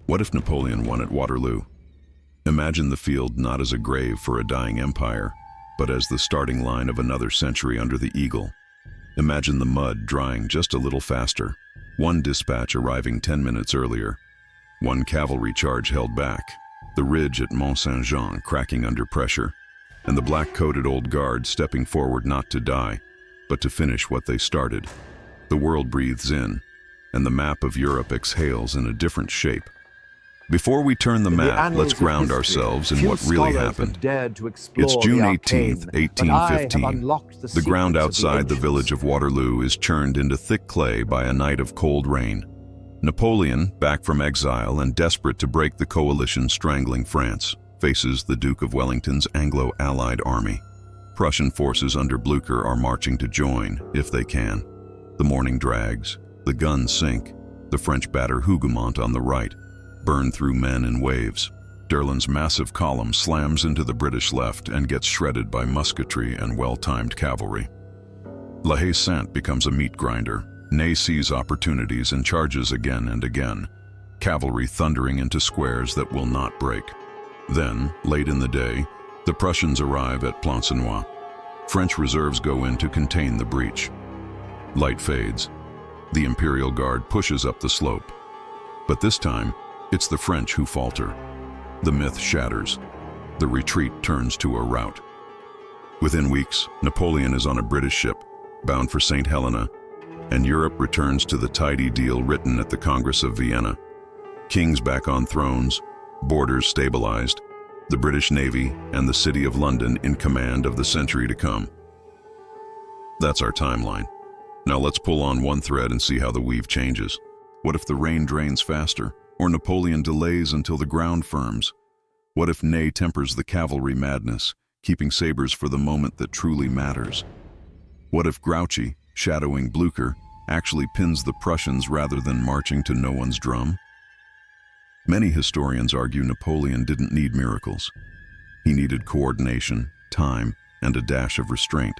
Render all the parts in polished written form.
What if Napoleon won at Waterloo? Imagine the field not as a grave for a dying empire, but as the starting line of another century under the eagle. Imagine the mud drying just a little faster, one dispatch arriving 10 minutes earlier, one cavalry charge held back, the ridge at Mont Saint-Jean cracking under pressure, and the black-coated old guard stepping forward not to die, but to finish what they started. The world breathes in, and the map of Europe exhales in a different shape. Before we turn the map, let's ground ourselves in what really happened. It's June 18th, 1815. The ground outside the village of Waterloo is churned into thick clay by a night of cold rain. Napoleon, back from exile and desperate to break the coalition strangling France, faces the Duke of Wellington's Anglo-Allied army. Prussian forces under Blücher are marching to join, if they can. The morning drags, the guns sink, the French batter Hougoumont on the right, burn through men in waves. Derlon's massive column slams into the British left and gets shredded by musketry and well-timed cavalry. La Haye-Sainte becomes a meat grinder. Ney sees opportunities and charges again and again, cavalry thundering into squares that will not break. Then, late in the day, the Prussians arrive at Plancenoit. French reserves go in to contain the breach. Light fades. The Imperial Guard pushes up the slope. But this time, it's the French who falter. The myth shatters. The retreat turns to a rout. Within weeks, Napoleon is on a British ship, bound for St. Helena, and Europe returns to the tidy deal written at the Congress of Vienna. Kings back on thrones, borders stabilized, the British Navy and the City of London in command of the century to come. That's our timeline. Now let's pull on one thread and see how the weave changes. What if the rain drains faster? Or Napoleon delays until the ground firms? What if Ney tempers the cavalry madness, keeping sabers for the moment that truly matters? What if Grouchy, shadowing Blücher, actually pins the Prussians rather than marching to no one's drum? Many historians argue Napoleon didn't need miracles. He needed coordination, time, and a dash of restraint.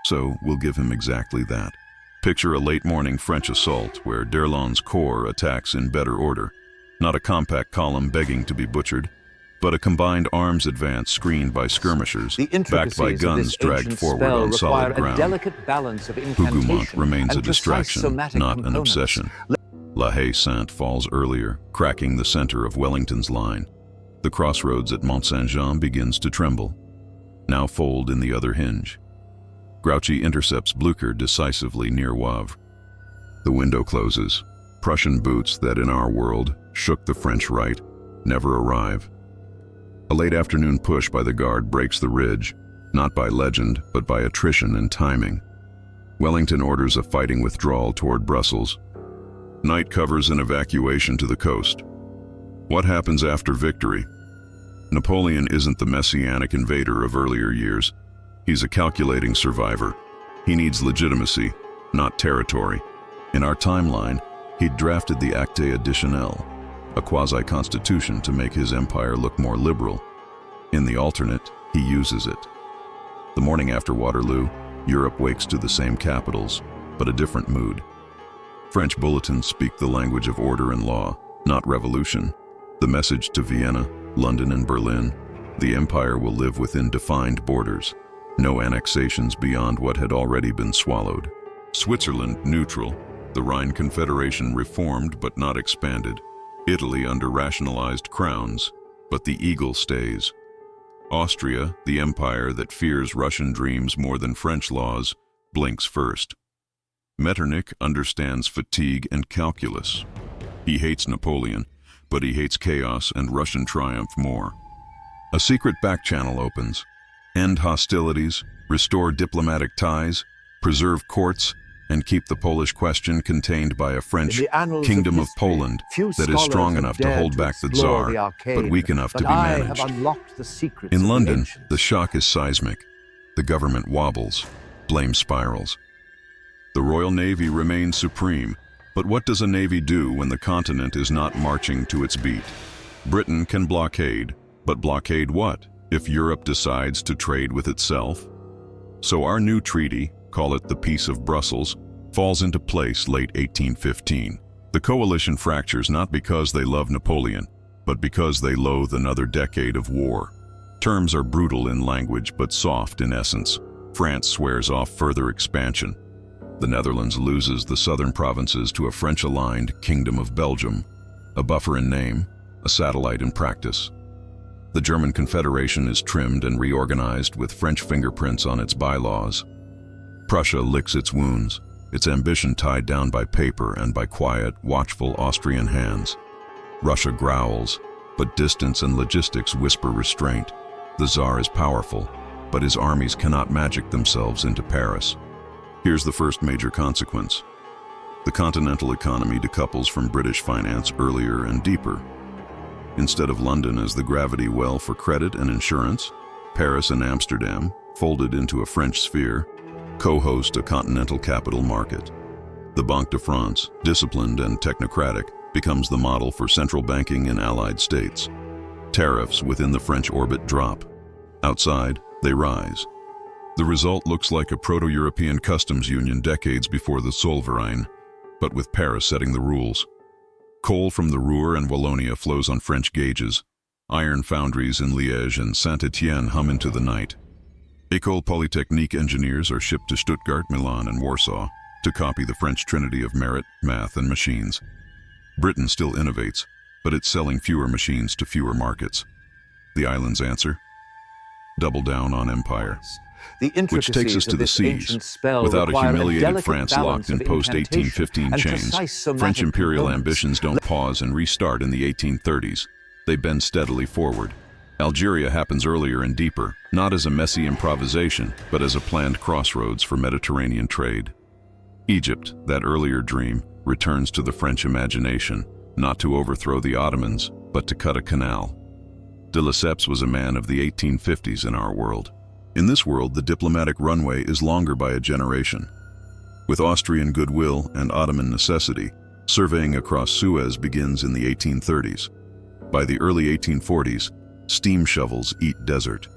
So we'll give him exactly that. Picture a late morning French assault where d'Erlon's corps attacks in better order. Not a compact column begging to be butchered, but a combined arms advance screened by skirmishers, backed by guns dragged forward on solid ground. Hougoumont remains a distraction, not an obsession. La Haye-Sainte falls earlier, cracking the center of Wellington's line. The crossroads at Mont Saint-Jean begins to tremble, now fold in the other hinge. Grouchy intercepts Blücher decisively near Wavre. The window closes. Prussian boots that in our world shook the French right never arrive. A late afternoon push by the Guard breaks the ridge, not by legend, but by attrition and timing. Wellington orders a fighting withdrawal toward Brussels. Night covers an evacuation to the coast. What happens after victory? Napoleon isn't the messianic invader of earlier years. He's a calculating survivor. He needs legitimacy, not territory. In our timeline, he'd drafted the Acte Additionnel, a quasi-constitution to make his empire look more liberal. In the alternate, he uses it. The morning after Waterloo, Europe wakes to the same capitals, but a different mood. French bulletins speak the language of order and law, not revolution. The message to Vienna, London, and Berlin: the empire will live within defined borders. No annexations beyond what had already been swallowed. Switzerland neutral, the Rhine Confederation reformed but not expanded. Italy under rationalized crowns, but the eagle stays. Austria, the empire that fears Russian dreams more than French laws, blinks first. Metternich understands fatigue and calculus. He hates Napoleon, but he hates chaos and Russian triumph more. A secret back channel opens. End hostilities, restore diplomatic ties, preserve courts, and keep the Polish question contained by a French Kingdom of Poland that is strong enough to hold back the Tsar, but weak enough to be managed. In London, the shock is seismic. The government wobbles, blame spirals. The Royal Navy remains supreme, but what does a navy do when the continent is not marching to its beat? Britain can blockade, but blockade what if Europe decides to trade with itself? So our new treaty, call it the Peace of Brussels, falls into place late 1815. The coalition fractures not because they love Napoleon, but because they loathe another decade of war. Terms are brutal in language but soft in essence. France swears off further expansion. The Netherlands loses the southern provinces to a French-aligned Kingdom of Belgium, a buffer in name, a satellite in practice. The German Confederation is trimmed and reorganized with French fingerprints on its bylaws. Prussia licks its wounds, its ambition tied down by paper and by quiet, watchful Austrian hands. Russia growls, but distance and logistics whisper restraint. The Tsar is powerful, but his armies cannot magic themselves into Paris. Here's the first major consequence. The continental economy decouples from British finance earlier and deeper. Instead of London as the gravity well for credit and insurance, Paris and Amsterdam, folded into a French sphere, co-host a continental capital market. The Banque de France, disciplined and technocratic, becomes the model for central banking in allied states. Tariffs within the French orbit drop. Outside, they rise. The result looks like a proto-European customs union decades before the Zollverein, but with Paris setting the rules. Coal from the Ruhr and Wallonia flows on French gauges. Iron foundries in Liège and Saint-Étienne hum into the night. École Polytechnique engineers are shipped to Stuttgart, Milan, and Warsaw to copy the French trinity of merit, math, and machines. Britain still innovates, but it's selling fewer machines to fewer markets. The islands answer? Double down on empire. Which takes us to the seas. Without a humiliated France locked in post-1815 chains, French imperial ambitions don't pause and restart in the 1830s. They bend steadily forward. Algeria happens earlier and deeper, not as a messy improvisation, but as a planned crossroads for Mediterranean trade. Egypt, that earlier dream, returns to the French imagination, not to overthrow the Ottomans, but to cut a canal. De Lesseps was a man of the 1850s in our world. In this world, the diplomatic runway is longer by a generation. With Austrian goodwill and Ottoman necessity, surveying across Suez begins in the 1830s. By the early 1840s, steam shovels eat desert.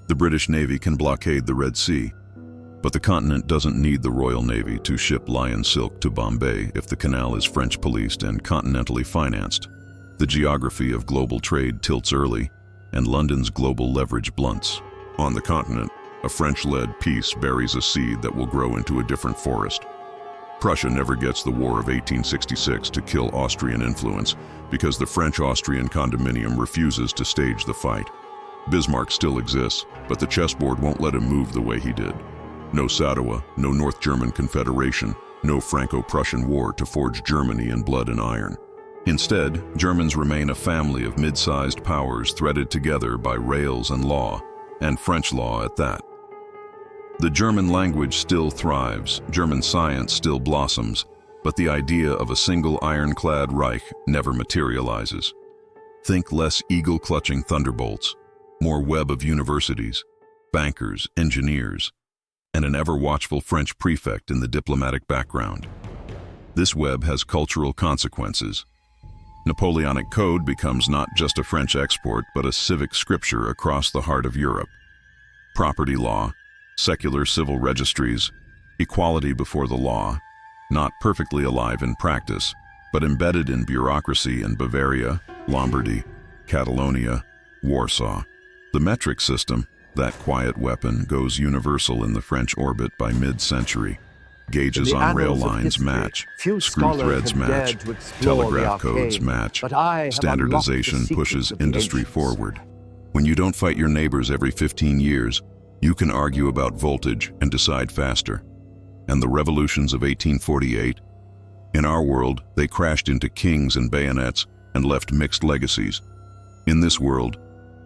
The British Navy can blockade the Red Sea, but the continent doesn't need the Royal Navy to ship lion silk to Bombay if the canal is French policed and continentally financed. The geography of global trade tilts early, and London's global leverage blunts. On the continent, a French-led peace buries a seed that will grow into a different forest. Prussia never gets the War of 1866 to kill Austrian influence because the French-Austrian condominium refuses to stage the fight. Bismarck still exists, but the chessboard won't let him move the way he did. No Sadowa, no North German Confederation, no Franco-Prussian War to forge Germany in blood and iron. Instead, Germans remain a family of mid-sized powers threaded together by rails and law, and French law at that. The German language still thrives, German science still blossoms, but the idea of a single ironclad Reich never materializes. Think less eagle-clutching thunderbolts, more web of universities, bankers, engineers, and an ever-watchful French prefect in the diplomatic background. This web has cultural consequences. Napoleonic code becomes not just a French export, but a civic scripture across the heart of Europe. Property law, secular civil registries, equality before the law, not perfectly alive in practice, but embedded in bureaucracy in Bavaria, Lombardy, Catalonia, Warsaw. The metric system, that quiet weapon, goes universal in the French orbit by mid-century. Gauges on rail lines match, screw threads match, telegraph codes match, standardization pushes industry forward. When you don't fight your neighbors every 15 years, you can argue about voltage and decide faster. And the revolutions of 1848? In our world, they crashed into kings and bayonets and left mixed legacies. In this world,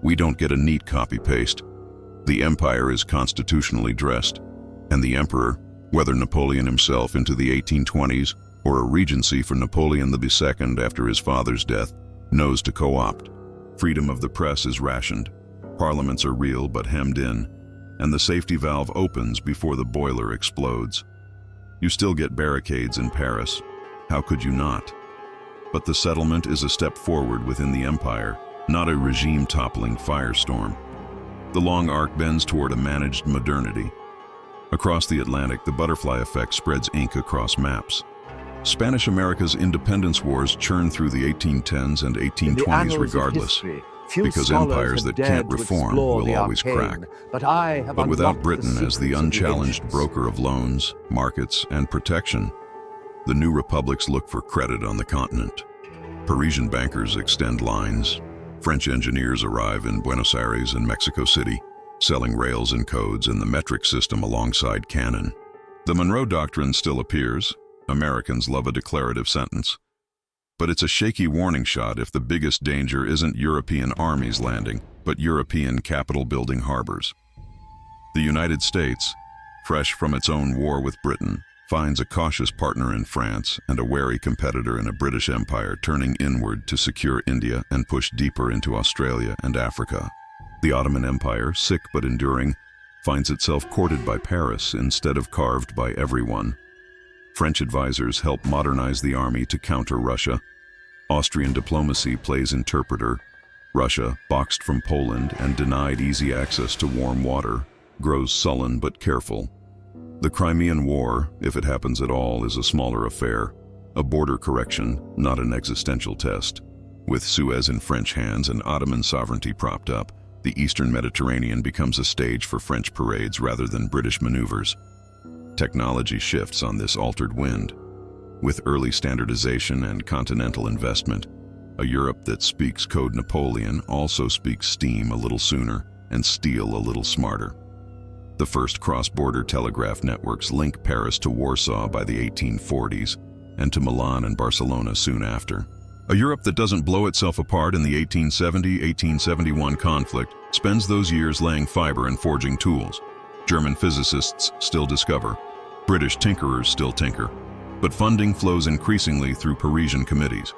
we don't get a neat copy-paste. The empire is constitutionally dressed, and the emperor, whether Napoleon himself into the 1820s or a regency for Napoleon II after his father's death, knows to co-opt. Freedom of the press is rationed. Parliaments are real but hemmed in, and the safety valve opens before the boiler explodes. You still get barricades in Paris. How could you not? But the settlement is a step forward within the empire, not a regime-toppling firestorm. The long arc bends toward a managed modernity. Across the Atlantic, the butterfly effect spreads ink across maps. Spanish America's independence wars churn through the 1810s and 1820s regardless, because empires that can't reform will always crack. But without Britain as the unchallenged broker of loans, markets, and protection, the new republics look for credit on the continent. Parisian bankers extend lines. French engineers arrive in Buenos Aires and Mexico City, selling rails and codes in the metric system alongside cannon. The Monroe Doctrine still appears. Americans love a declarative sentence. But it's a shaky warning shot if the biggest danger isn't European armies landing, but European capital-building harbors. The United States, fresh from its own war with Britain, finds a cautious partner in France and a wary competitor in a British Empire turning inward to secure India and push deeper into Australia and Africa. The Ottoman Empire, sick but enduring, finds itself courted by Paris instead of carved by everyone. French advisors help modernize the army to counter Russia. Austrian diplomacy plays interpreter. Russia, boxed from Poland and denied easy access to warm water, grows sullen but careful. The Crimean War, if it happens at all, is a smaller affair, a border correction, not an existential test. With Suez in French hands and Ottoman sovereignty propped up, the Eastern Mediterranean becomes a stage for French parades rather than British maneuvers. Technology shifts on this altered wind. With early standardization and continental investment, a Europe that speaks Code Napoleon also speaks steam a little sooner and steel a little smarter. The first cross-border telegraph networks link Paris to Warsaw by the 1840s and to Milan and Barcelona soon after. A Europe that doesn't blow itself apart in the 1870-1871 conflict spends those years laying fiber and forging tools. German physicists still discover. British tinkerers still tinker. But funding flows increasingly through Parisian committees.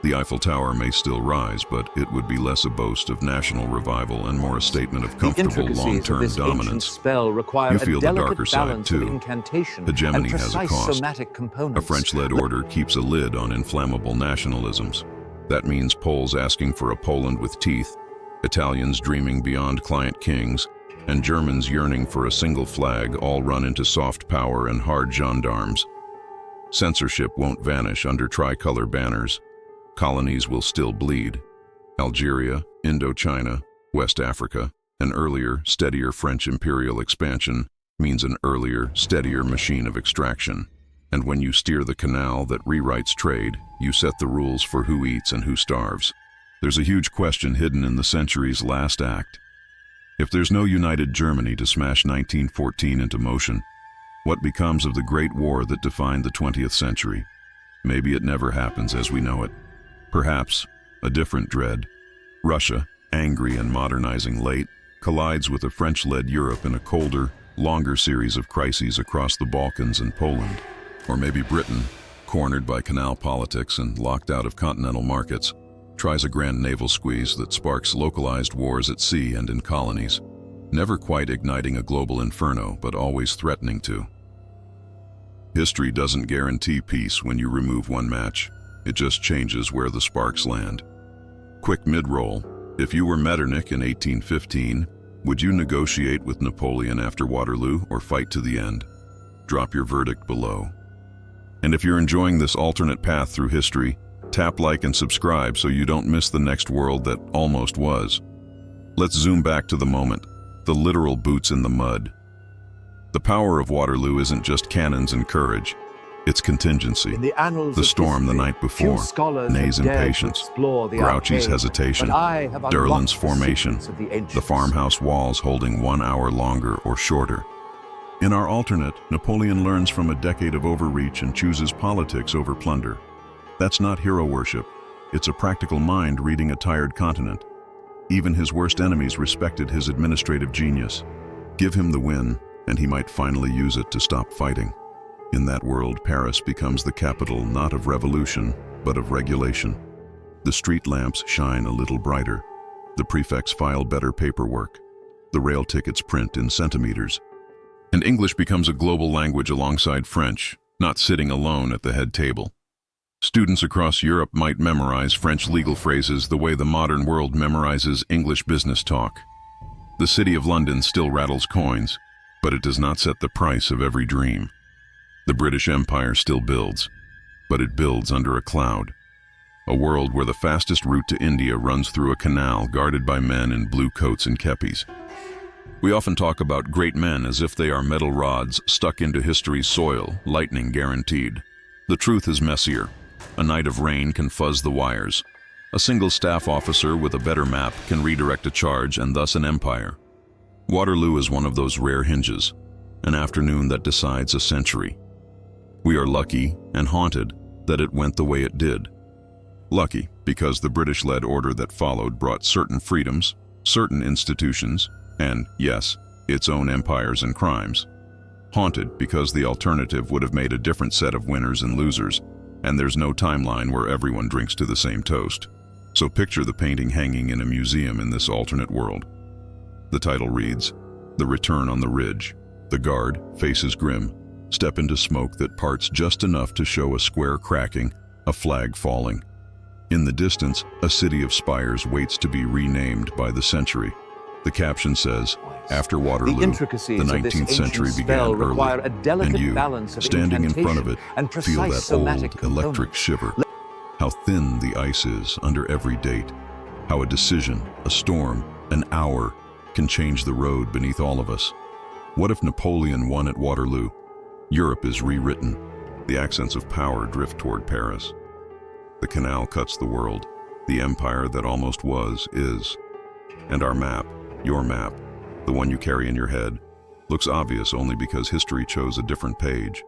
The Eiffel Tower may still rise, but it would be less a boast of national revival and more a statement of comfortable long-term dominance. You feel the darker side too. Hegemony has a cost. A French-led order keeps a lid on inflammable nationalisms. That means Poles asking for a Poland with teeth, Italians dreaming beyond client kings, and Germans yearning for a single flag, all run into soft power and hard gendarmes. Censorship won't vanish under tricolor banners. Colonies will still bleed. Algeria, Indochina, West Africa, an earlier, steadier French imperial expansion means an earlier, steadier machine of extraction. And when you steer the canal that rewrites trade, you set the rules for who eats and who starves. There's a huge question hidden in the century's last act. If there's no united Germany to smash 1914 into motion, what becomes of the Great War that defined the 20th century? Maybe it never happens as we know it. Perhaps a different dread. Russia, angry and modernizing late, collides with a French-led Europe in a colder, longer series of crises across the Balkans and Poland. Or maybe Britain, cornered by canal politics and locked out of continental markets, tries a grand naval squeeze that sparks localized wars at sea and in colonies, never quite igniting a global inferno, but always threatening to. History doesn't guarantee peace when you remove one match. It just changes where the sparks land. Quick mid-roll. If you were Metternich in 1815, would you negotiate with Napoleon after Waterloo or fight to the end? Drop your verdict below. And if you're enjoying this alternate path through history, tap like and subscribe so you don't miss the next world that almost was. Let's zoom back to the moment, the literal boots in the mud. The power of Waterloo isn't just cannons and courage. It's contingency. The storm the night before, Ney's impatience, Grouchy's hesitation, Derlin's formation, the farmhouse walls holding 1 hour longer or shorter. In our alternate, Napoleon learns from a decade of overreach and chooses politics over plunder. That's not hero worship. It's a practical mind reading a tired continent. Even his worst enemies respected his administrative genius. Give him the win, and he might finally use it to stop fighting. In that world, Paris becomes the capital not of revolution, but of regulation. The street lamps shine a little brighter. The prefects file better paperwork. The rail tickets print in centimeters. And English becomes a global language alongside French, not sitting alone at the head table. Students across Europe might memorize French legal phrases the way the modern world memorizes English business talk. The City of London still rattles coins, but it does not set the price of every dream. The British Empire still builds, but it builds under a cloud. A world where the fastest route to India runs through a canal guarded by men in blue coats and kepis. We often talk about great men as if they are metal rods stuck into history's soil, lightning guaranteed. The truth is messier. A night of rain can fuzz the wires. A single staff officer with a better map can redirect a charge and thus an empire. Waterloo is one of those rare hinges, an afternoon that decides a century. We are lucky and haunted that it went the way it did. Lucky because the British-led order that followed brought certain freedoms, certain institutions, and, yes, its own empires and crimes. Haunted because the alternative would have made a different set of winners and losers, and there's no timeline where everyone drinks to the same toast. So picture the painting hanging in a museum in this alternate world. The title reads, "The Return on the Ridge." The guard, faces grim, step into smoke that parts just enough to show a square cracking, a flag falling. In the distance, a city of spires waits to be renamed by the century. The caption says, "After Waterloo, the 19th century began early, and you, standing in front of it, feel that old electric shiver. How thin the ice is under every date. How a decision, a storm, an hour can change the road beneath all of us. What if Napoleon won at Waterloo? Europe is rewritten. The accents of power drift toward Paris. The canal cuts the world. The empire that almost was, is. And our map, your map, the one you carry in your head, looks obvious only because history chose a different page.